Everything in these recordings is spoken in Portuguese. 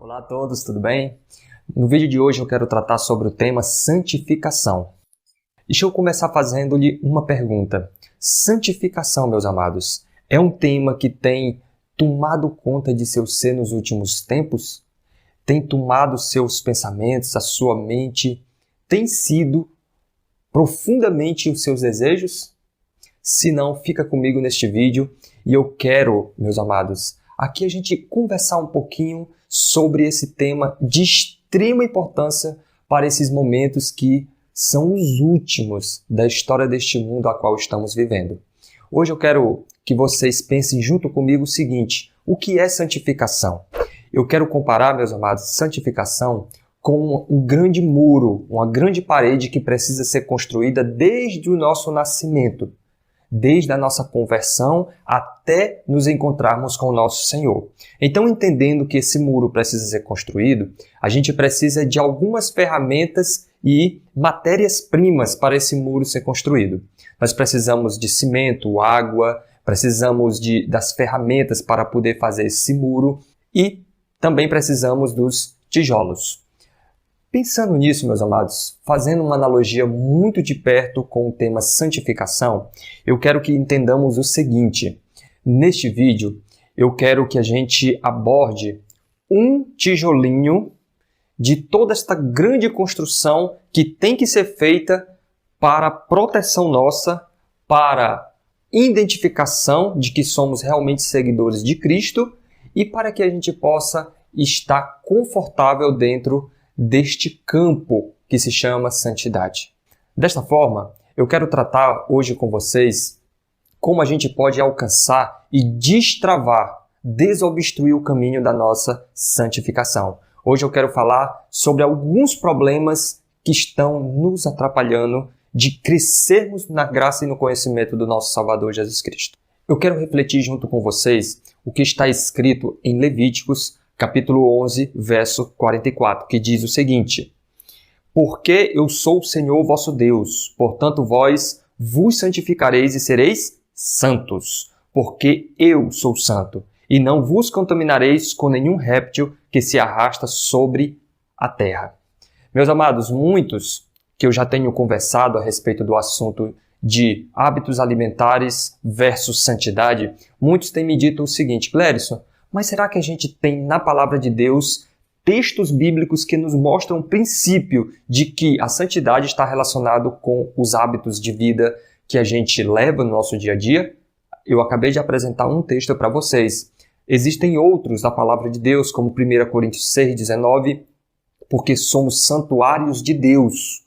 Olá a todos, tudo bem? No vídeo de hoje eu quero tratar sobre o tema santificação. Deixa eu começar fazendo-lhe uma pergunta. Santificação, meus amados, é um tema que tem tomado conta de seu ser nos últimos tempos? Tem tomado seus pensamentos, a sua mente? Tem sido profundamente os seus desejos? Se não, fica comigo neste vídeo e eu quero, meus amados, aqui a gente conversar um pouquinho sobre esse tema de extrema importância para esses momentos que são os últimos da história deste mundo a qual estamos vivendo. Hoje eu quero que vocês pensem junto comigo o seguinte: o que é santificação? Eu quero comparar, meus amados, santificação com um grande muro, uma grande parede que precisa ser construída desde o nosso nascimento, desde a nossa conversão até nos encontrarmos com o nosso Senhor. Então, entendendo que esse muro precisa ser construído, a gente precisa de algumas ferramentas e matérias-primas para esse muro ser construído. Nós precisamos de cimento, água, precisamos das ferramentas para poder fazer esse muro e também precisamos dos tijolos. Pensando nisso, meus amados, fazendo uma analogia muito de perto com o tema santificação, eu quero que entendamos o seguinte. Neste vídeo, eu quero que a gente aborde um tijolinho de toda esta grande construção que tem que ser feita para proteção nossa, para identificação de que somos realmente seguidores de Cristo e para que a gente possa estar confortável dentro deste campo que se chama santidade. Desta forma, eu quero tratar hoje com vocês como a gente pode alcançar e destravar, desobstruir o caminho da nossa santificação. Hoje eu quero falar sobre alguns problemas que estão nos atrapalhando de crescermos na graça e no conhecimento do nosso Salvador Jesus Cristo. Eu quero refletir junto com vocês o que está escrito em Levíticos, capítulo 11, verso 44, que diz o seguinte: Porque eu sou o Senhor vosso Deus, portanto vós vos santificareis e sereis santos, porque eu sou santo, e não vos contaminareis com nenhum réptil que se arrasta sobre a terra. Meus amados, muitos que eu já tenho conversado a respeito do assunto de hábitos alimentares versus santidade, muitos têm me dito o seguinte: Clérison, mas será que a gente tem na palavra de Deus textos bíblicos que nos mostram o princípio de que a santidade está relacionado com os hábitos de vida que a gente leva no nosso dia a dia? Eu acabei de apresentar um texto para vocês. Existem outros da palavra de Deus, como 1 Coríntios 6,19, porque somos santuários de Deus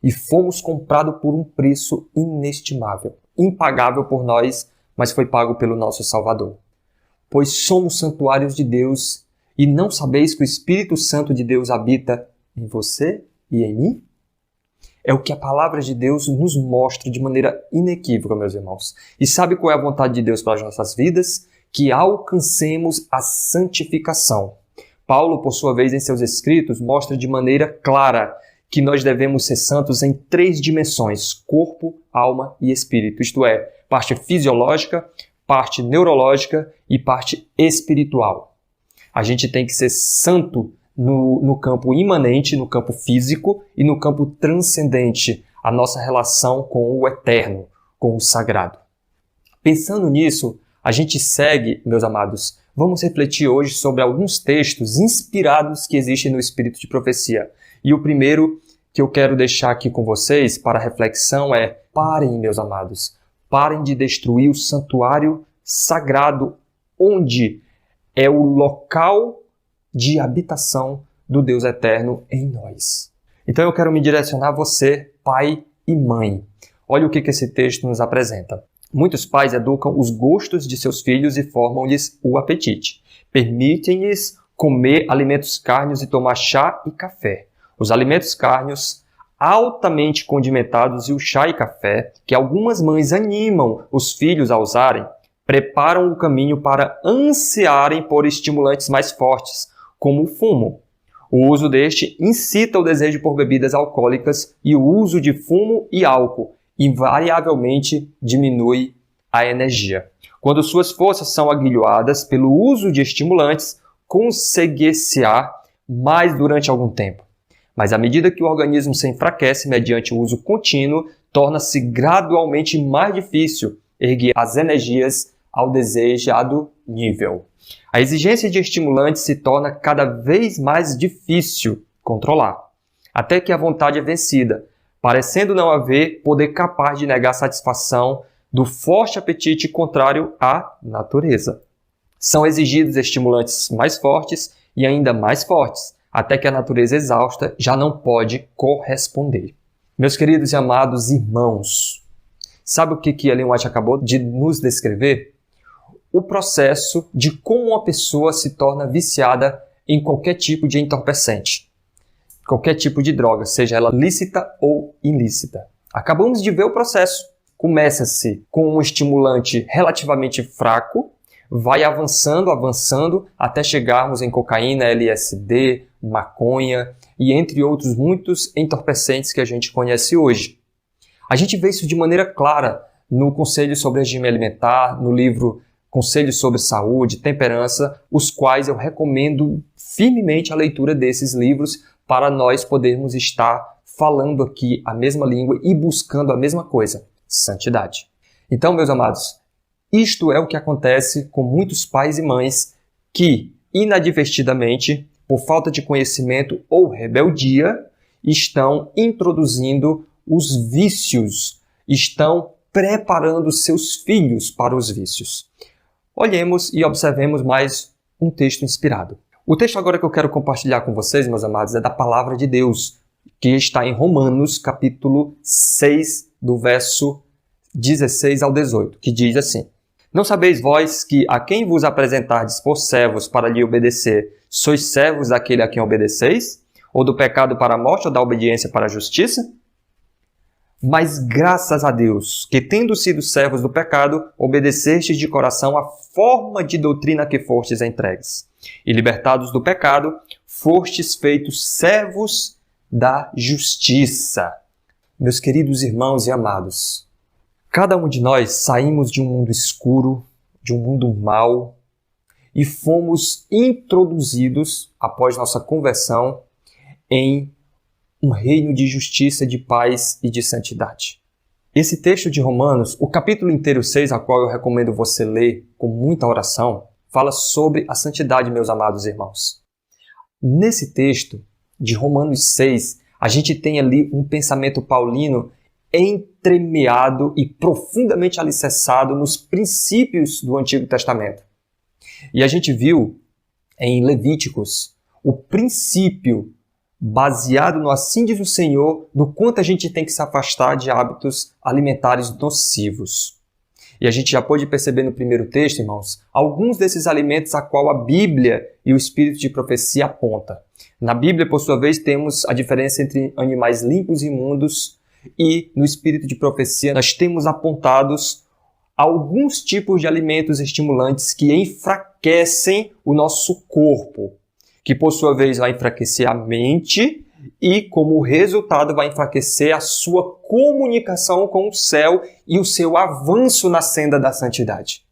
e fomos comprados por um preço inestimável, impagável por nós, mas foi pago pelo nosso Salvador. Pois somos santuários de Deus, e não sabeis que o Espírito Santo de Deus habita em você e em mim? É o que a palavra de Deus nos mostra de maneira inequívoca, meus irmãos. E sabe qual é a vontade de Deus para as nossas vidas? Que alcancemos a santificação. Paulo, por sua vez, em seus escritos, mostra de maneira clara que nós devemos ser santos em 3 dimensões: corpo, alma e espírito. Isto é, parte fisiológica, parte neurológica e parte espiritual. A gente tem que ser santo no campo imanente, no campo físico e no campo transcendente, a nossa relação com o eterno, com o sagrado. Pensando nisso, a gente segue, meus amados, vamos refletir hoje sobre alguns textos inspirados que existem no Espírito de Profecia. E o primeiro que eu quero deixar aqui com vocês para reflexão é: parem, meus amados, parem de destruir o santuário sagrado, onde é o local de habitação do Deus eterno em nós. Então eu quero me direcionar a você, pai e mãe. Olha o que esse texto nos apresenta. Muitos pais educam os gostos de seus filhos e formam-lhes o apetite. Permitem-lhes comer alimentos carnes e tomar chá e café. Os alimentos carnes altamente condimentados e o chá e café, que algumas mães animam os filhos a usarem, preparam o caminho para ansiarem por estimulantes mais fortes, como o fumo. O uso deste incita o desejo por bebidas alcoólicas e o uso de fumo e álcool invariavelmente diminui a energia. Quando suas forças são aguilhoadas pelo uso de estimulantes, conseguir-se-á mais durante algum tempo. Mas à medida que o organismo se enfraquece mediante o uso contínuo, torna-se gradualmente mais difícil erguer as energias ao desejado nível. A exigência de estimulantes se torna cada vez mais difícil controlar, até que a vontade é vencida, parecendo não haver poder capaz de negar a satisfação do forte apetite contrário à natureza. São exigidos estimulantes mais fortes e ainda mais fortes, até que a natureza exausta já não pode corresponder. Meus queridos e amados irmãos, sabe o que Ellen White acabou de nos descrever? O processo de como uma pessoa se torna viciada em qualquer tipo de entorpecente, qualquer tipo de droga, seja ela lícita ou ilícita. Acabamos de ver o processo. Começa-se com um estimulante relativamente fraco, vai avançando, até chegarmos em cocaína, LSD, maconha e entre outros muitos entorpecentes que a gente conhece hoje. A gente vê isso de maneira clara no Conselho sobre Regime Alimentar, no livro Conselhos sobre Saúde, Temperança, os quais eu recomendo firmemente a leitura desses livros para nós podermos estar falando aqui a mesma língua e buscando a mesma coisa, santidade. Então, meus amados, isto é o que acontece com muitos pais e mães que, inadvertidamente, por falta de conhecimento ou rebeldia, estão introduzindo os vícios, estão preparando seus filhos para os vícios. Olhemos e observemos mais um texto inspirado. O texto agora que eu quero compartilhar com vocês, meus amados, é da Palavra de Deus, que está em Romanos, capítulo 6, do verso 16 ao 18, que diz assim: Não sabeis vós que a quem vos apresentardes por servos para lhe obedecer, sois servos daquele a quem obedeceis? Ou do pecado para a morte, ou da obediência para a justiça? Mas graças a Deus, que tendo sido servos do pecado, obedecestes de coração à forma de doutrina que fostes entregues. E libertados do pecado, fostes feitos servos da justiça. Meus queridos irmãos e amados, cada um de nós saímos de um mundo escuro, de um mundo mau, e fomos introduzidos, após nossa conversão, em um reino de justiça, de paz e de santidade. Esse texto de Romanos, o capítulo inteiro 6, a qual eu recomendo você ler com muita oração, fala sobre a santidade, meus amados irmãos. Nesse texto de Romanos 6, a gente tem ali um pensamento paulino entremeado e profundamente alicerçado nos princípios do Antigo Testamento. E a gente viu em Levíticos o princípio baseado no assim diz o Senhor, do quanto a gente tem que se afastar de hábitos alimentares nocivos. E a gente já pôde perceber no primeiro texto, irmãos, alguns desses alimentos a qual a Bíblia e o Espírito de profecia aponta. Na Bíblia, por sua vez, temos a diferença entre animais limpos e imundos, e no Espírito de profecia nós temos apontados alguns tipos de alimentos estimulantes que enfraquecem o nosso corpo, que por sua vez vai enfraquecer a mente e, como resultado, vai enfraquecer a sua comunicação com o céu e o seu avanço na senda da santidade.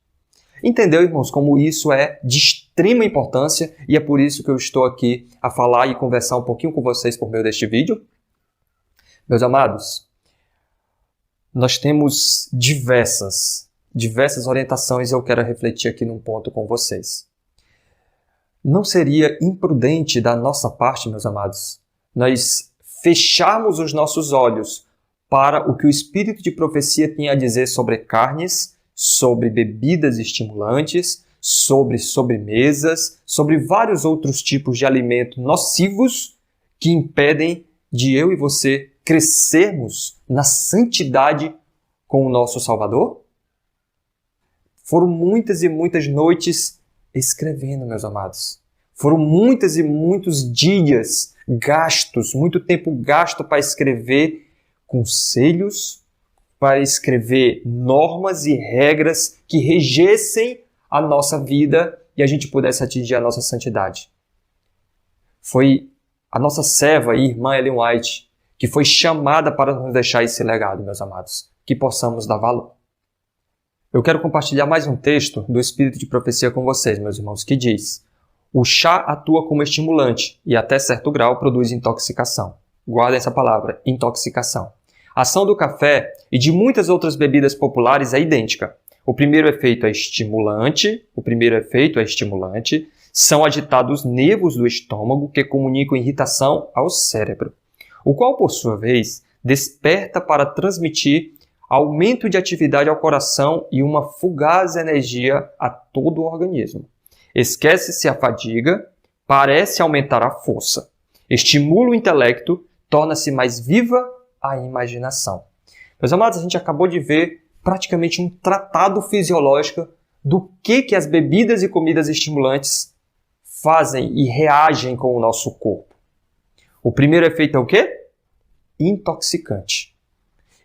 Entendeu, irmãos, como isso é de extrema importância e é por isso que eu estou aqui a falar e conversar um pouquinho com vocês por meio deste vídeo? Meus amados, nós temos diversas orientações e eu quero refletir aqui num ponto com vocês. Não seria imprudente da nossa parte, meus amados, nós fecharmos os nossos olhos para o que o Espírito de profecia tinha a dizer sobre carnes, sobre bebidas estimulantes, sobre sobremesas, sobre vários outros tipos de alimentos nocivos que impedem de eu e você crescermos na santidade com o nosso Salvador? Foram muitas e muitas noites escrevendo, meus amados. Foram muitas e muitos dias gastos, muito tempo gasto para escrever conselhos, para escrever normas e regras que regessem a nossa vida e a gente pudesse atingir a nossa santidade. Foi a nossa serva e irmã Ellen White que foi chamada para nos deixar esse legado, meus amados, que possamos dar valor. Eu quero compartilhar mais um texto do Espírito de Profecia com vocês, meus irmãos, que diz: O chá atua como estimulante e, até certo grau, produz intoxicação. Guarda essa palavra, intoxicação. A ação do café e de muitas outras bebidas populares é idêntica. O primeiro efeito é estimulante. São agitados nervos do estômago que comunicam irritação ao cérebro, o qual, por sua vez, desperta para transmitir aumento de atividade ao coração e uma fugaz energia a todo o organismo. Esquece-se a fadiga, parece aumentar a força. Estimula o intelecto, torna-se mais viva a imaginação. Meus amados, a gente acabou de ver praticamente um tratado fisiológico do que as bebidas e comidas estimulantes fazem e reagem com o nosso corpo. O primeiro efeito é o quê? Intoxicante.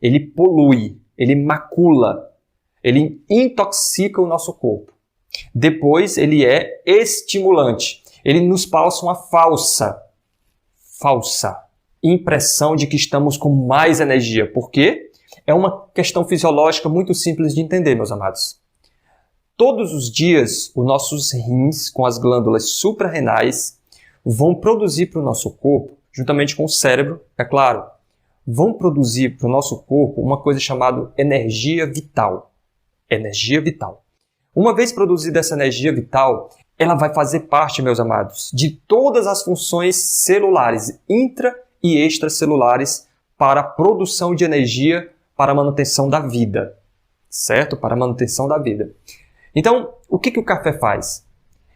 Ele polui, ele macula, ele intoxica o nosso corpo. Depois, ele é estimulante. Ele nos passa uma falsa impressão de que estamos com mais energia. Por quê? É uma questão fisiológica muito simples de entender, meus amados. Todos os dias, os nossos rins, com as glândulas suprarrenais, vão produzir para o nosso corpo, juntamente com o cérebro, é claro, vão produzir para o nosso corpo uma coisa chamada energia vital. Energia vital. Uma vez produzida essa energia vital, ela vai fazer parte, meus amados, de todas as funções celulares, intra e extracelulares, para a produção de energia para a manutenção da vida. Certo? Para a manutenção da vida. Então, o que o café faz?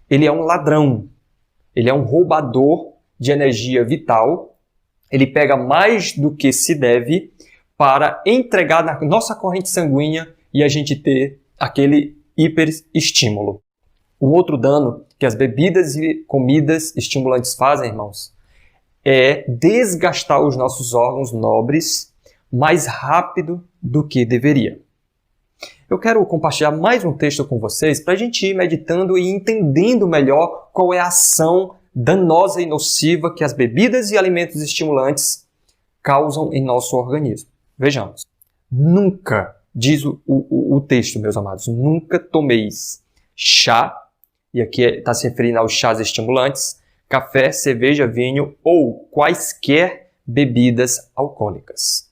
Ele é um ladrão. Ele é um roubador de energia vital. Ele pega mais do que se deve para entregar na nossa corrente sanguínea e a gente ter aquele hiperestímulo. Um outro dano que as bebidas e comidas estimulantes fazem, irmãos, é desgastar os nossos órgãos nobres mais rápido do que deveria. Eu quero compartilhar mais um texto com vocês para a gente ir meditando e entendendo melhor qual é a ação danosa e nociva que as bebidas e alimentos estimulantes causam em nosso organismo. Vejamos. Nunca, diz o texto, meus amados, nunca tomeis chá, e aqui está se referindo aos chás estimulantes, café, cerveja, vinho ou quaisquer bebidas alcoólicas.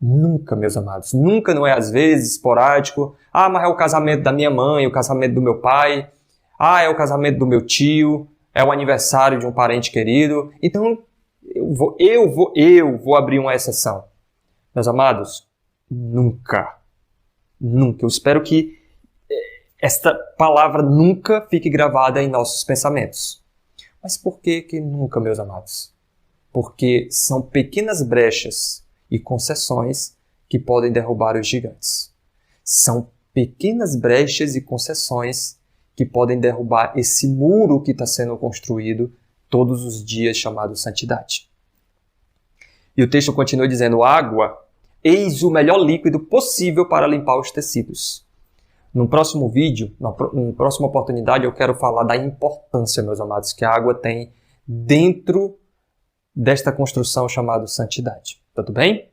Nunca, meus amados. Nunca, não é às vezes, esporádico. Ah, mas é o casamento da minha mãe, o casamento do meu pai. Ah, é o casamento do meu tio. É o aniversário de um parente querido. Então, eu vou abrir uma exceção. Meus amados, nunca. Nunca. Eu espero que esta palavra nunca fique gravada em nossos pensamentos. Mas por que nunca, meus amados? Porque são pequenas brechas e concessões que podem derrubar os gigantes. São pequenas brechas e concessões que podem derrubar esse muro que está sendo construído todos os dias, chamado santidade. E o texto continua dizendo: água, eis o melhor líquido possível para limpar os tecidos. No próximo vídeo, na próxima oportunidade, eu quero falar da importância, meus amados, que a água tem dentro desta construção chamada santidade. Tudo bem?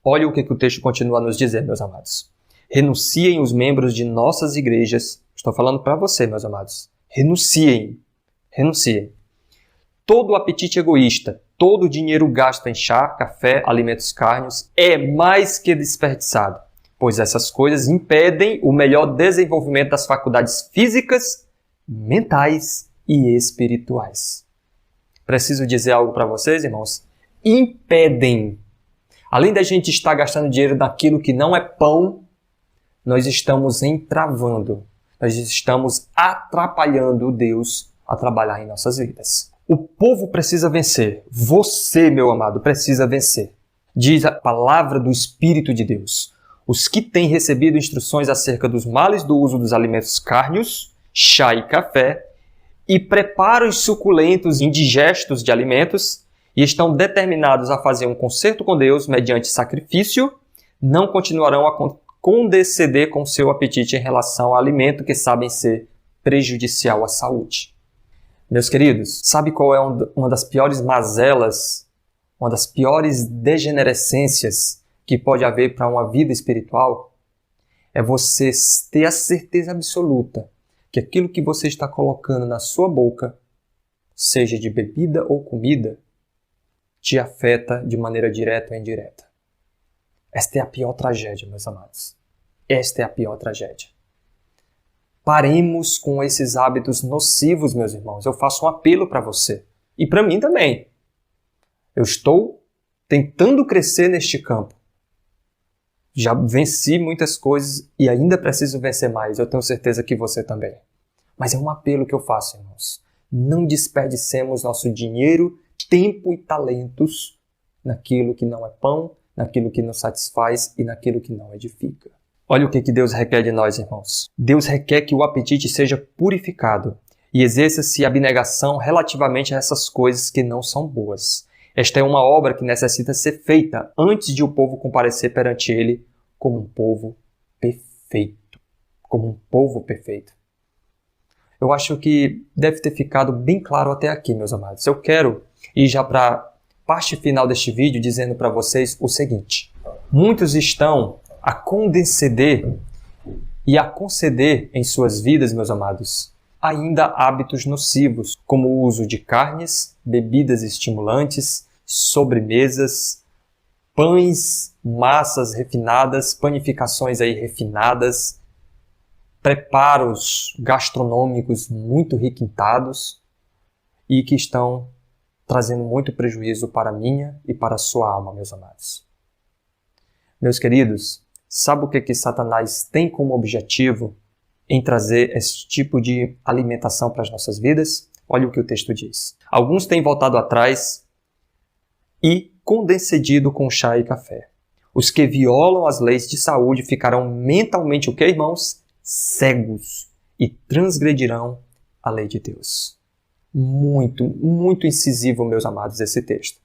Olha o que o texto continua a nos dizer, meus amados. Renunciem os membros de nossas igrejas. Estou falando para você, meus amados. Renunciem. Renunciem. Todo apetite egoísta, todo o dinheiro gasto em chá, café, alimentos carnes é mais que desperdiçado, pois essas coisas impedem o melhor desenvolvimento das faculdades físicas, mentais e espirituais. Preciso dizer algo para vocês, irmãos? Impedem. Além da gente estar gastando dinheiro naquilo que não é pão, nós estamos entravando, nós estamos atrapalhando Deus a trabalhar em nossas vidas. O povo precisa vencer. Você, meu amado, precisa vencer. Diz a palavra do Espírito de Deus. Os que têm recebido instruções acerca dos males do uso dos alimentos cárneos, chá e café, e preparos suculentos e indigestos de alimentos, e estão determinados a fazer um concerto com Deus mediante sacrifício, não continuarão a condescender com seu apetite em relação ao alimento que sabem ser prejudicial à saúde. Meus queridos, sabe qual é uma das piores mazelas, uma das piores degenerescências que pode haver para uma vida espiritual? É você ter a certeza absoluta que aquilo que você está colocando na sua boca seja de bebida ou comida, te afeta de maneira direta ou indireta. Esta é a pior tragédia, meus amados. Esta é a pior tragédia. Paremos com esses hábitos nocivos, meus irmãos. Eu faço um apelo para você. E para mim também. Eu estou tentando crescer neste campo. Já venci muitas coisas e ainda preciso vencer mais. Eu tenho certeza que você também. Mas é um apelo que eu faço, irmãos. Não desperdicemos nosso dinheiro, tempo e talentos naquilo que não é pão, naquilo que nos satisfaz e naquilo que não edifica. Olha o que Deus requer de nós, irmãos. Deus requer que o apetite seja purificado e exerça-se abnegação relativamente a essas coisas que não são boas. Esta é uma obra que necessita ser feita antes de o povo comparecer perante ele como um povo perfeito. Como um povo perfeito. Eu acho que deve ter ficado bem claro até aqui, meus amados. Eu quero ir já para a parte final deste vídeo dizendo para vocês o seguinte. Muitos estão a condescender e a conceder em suas vidas, meus amados, ainda hábitos nocivos, como o uso de carnes, bebidas estimulantes, sobremesas, pães, massas refinadas, panificações aí refinadas, preparos gastronômicos muito requintados e que estão trazendo muito prejuízo para a minha e para a sua alma, meus amados. Meus queridos, sabe o que Satanás tem como objetivo em trazer esse tipo de alimentação para as nossas vidas? Olha o que o texto diz. Alguns têm voltado atrás e condescendido com chá e café. Os que violam as leis de saúde ficarão mentalmente o que, irmãos? Cegos e transgredirão a lei de Deus. Muito, muito incisivo, meus amados, esse texto.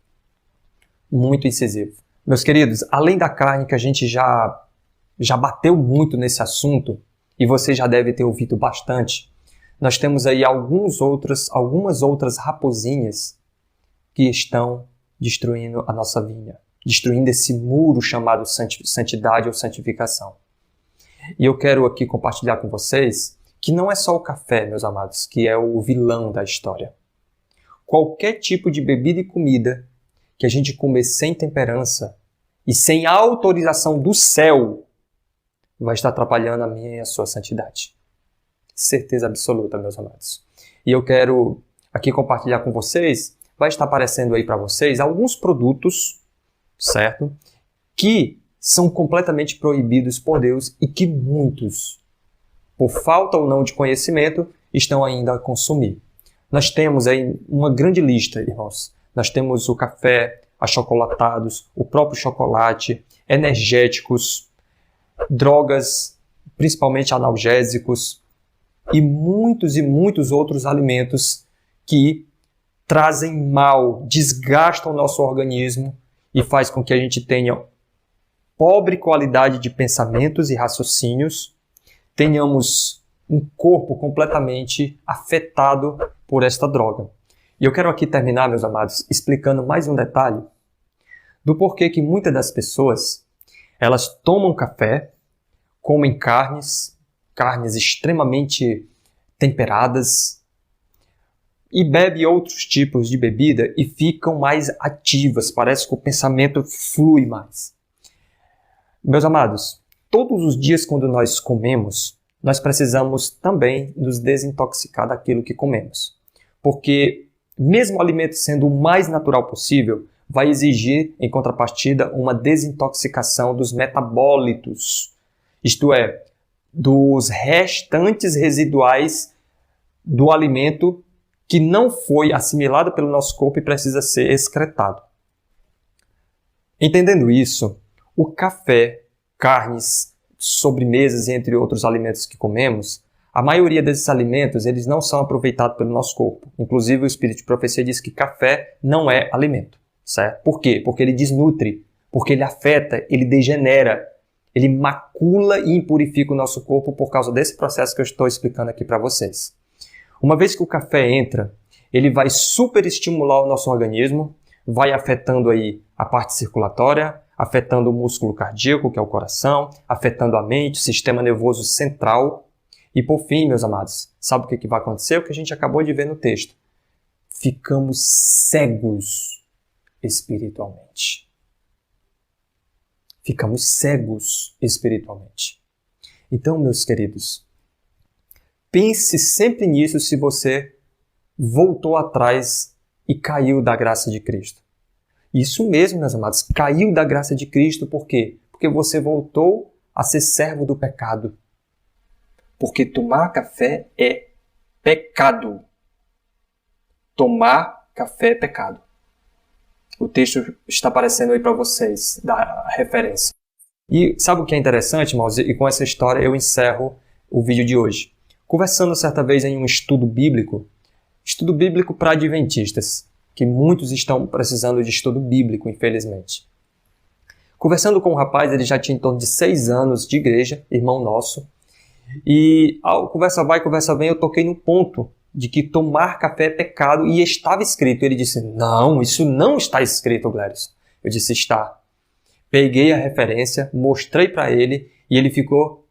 Muito incisivo. Meus queridos, além da carne que a gente já bateu muito nesse assunto, e você já deve ter ouvido bastante, nós temos aí algumas outras raposinhas que estão destruindo a nossa vinha, destruindo esse muro chamado santidade ou santificação. E eu quero aqui compartilhar com vocês que não é só o café, meus amados, que é o vilão da história. Qualquer tipo de bebida e comida que a gente comer sem temperança e sem a autorização do céu vai estar atrapalhando a minha e a sua santidade. Certeza absoluta, meus amados. E eu quero aqui compartilhar com vocês, vai estar aparecendo aí para vocês alguns produtos, certo? Que são completamente proibidos por Deus e que muitos, por falta ou não de conhecimento, estão ainda a consumir. Nós temos aí uma grande lista, irmãos. Nós temos o café, achocolatados, o próprio chocolate, energéticos, drogas, principalmente analgésicos, e muitos outros alimentos que trazem mal, desgastam o nosso organismo e faz com que a gente tenha pobre qualidade de pensamentos e raciocínios, tenhamos um corpo completamente afetado por esta droga. E eu quero aqui terminar, meus amados, explicando mais um detalhe do porquê que muitas das pessoas, elas tomam café, comem carnes extremamente temperadas e bebem outros tipos de bebida e ficam mais ativas, parece que o pensamento flui mais. Meus amados, todos os dias quando nós comemos, nós precisamos também nos desintoxicar daquilo que comemos. Porque mesmo o alimento sendo o mais natural possível, vai exigir, em contrapartida, uma desintoxicação dos metabólitos, isto é, dos restantes residuais do alimento que não foi assimilado pelo nosso corpo e precisa ser excretado. Entendendo isso, o café, carnes, sobremesas, entre outros alimentos que comemos, a maioria desses alimentos eles não são aproveitados pelo nosso corpo. Inclusive, o Espírito de Profecia diz que café não é alimento. Certo? Por quê? Porque ele desnutre, porque ele afeta, ele degenera, ele macula e impurifica o nosso corpo por causa desse processo que eu estou explicando aqui para vocês. Uma vez que o café entra, ele vai superestimular o nosso organismo, vai afetando aí a parte circulatória, afetando o músculo cardíaco, que é o coração, afetando a mente, o sistema nervoso central. E por fim, meus amados, sabe o que vai acontecer? O que a gente acabou de ver no texto. ficamos cegos espiritualmente. Ficamos cegos espiritualmente. Então, meus queridos, pense sempre nisso se você voltou atrás e caiu da graça de Cristo. Isso mesmo, meus amados, caiu da graça de Cristo, por quê? Porque você voltou a ser servo do pecado. Porque tomar café é pecado. Tomar café é pecado. O texto está aparecendo aí para vocês, da referência. E sabe o que é interessante, irmãos? E com essa história eu encerro o vídeo de hoje. Conversando certa vez em um estudo bíblico para adventistas, que muitos estão precisando de estudo bíblico, infelizmente. Conversando com um rapaz, ele já tinha em torno de 6 anos de igreja, irmão nosso, e ao conversa vai, conversa vem, eu toquei no ponto de que tomar café é pecado e estava escrito. Ele disse, não, isso não está escrito, Gladys. Eu disse, está. Peguei a referência, mostrei para ele e ele ficou,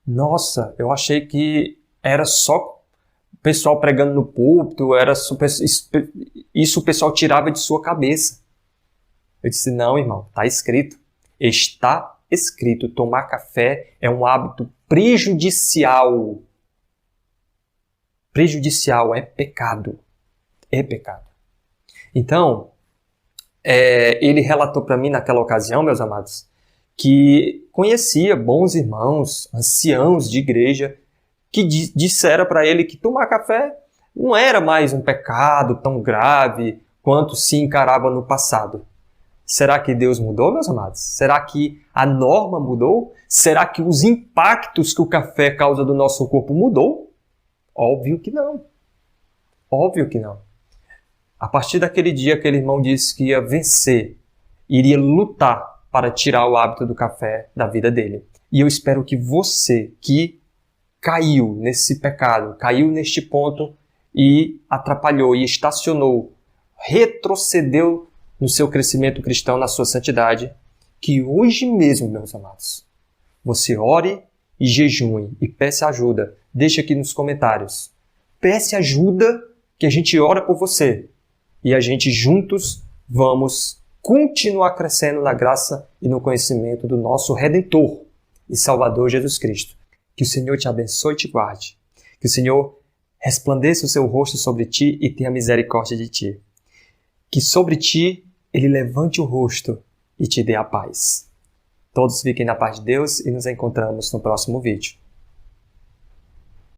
nossa, eu achei que era só o pessoal pregando no púlpito, isso o pessoal tirava de sua cabeça. Eu disse, não, irmão, está escrito. Está escrito, tomar café é um hábito prejudicial. Prejudicial, é pecado. É pecado. Então, ele relatou para mim naquela ocasião, meus amados, que conhecia bons irmãos, anciãos de igreja, que disseram para ele que tomar café não era mais um pecado tão grave quanto se encarava no passado. Será que Deus mudou, meus amados? Será que a norma mudou? Será que os impactos que o café causa do nosso corpo mudou? Óbvio que não. Óbvio que não. A partir daquele dia, aquele irmão disse que ia vencer, iria lutar para tirar o hábito do café da vida dele. E eu espero que você que caiu nesse pecado, caiu neste ponto e atrapalhou e estacionou, retrocedeu no seu crescimento cristão, na sua santidade, que hoje mesmo, meus amados, você ore e jejue e peça ajuda. Deixa aqui nos comentários. Peça ajuda que a gente ora por você. E a gente juntos vamos continuar crescendo na graça e no conhecimento do nosso Redentor e Salvador Jesus Cristo. Que o Senhor te abençoe e te guarde. Que o Senhor resplandeça o seu rosto sobre ti e tenha misericórdia de ti. Que sobre ti Ele levante o rosto e te dê a paz. Todos fiquem na paz de Deus e nos encontramos no próximo vídeo.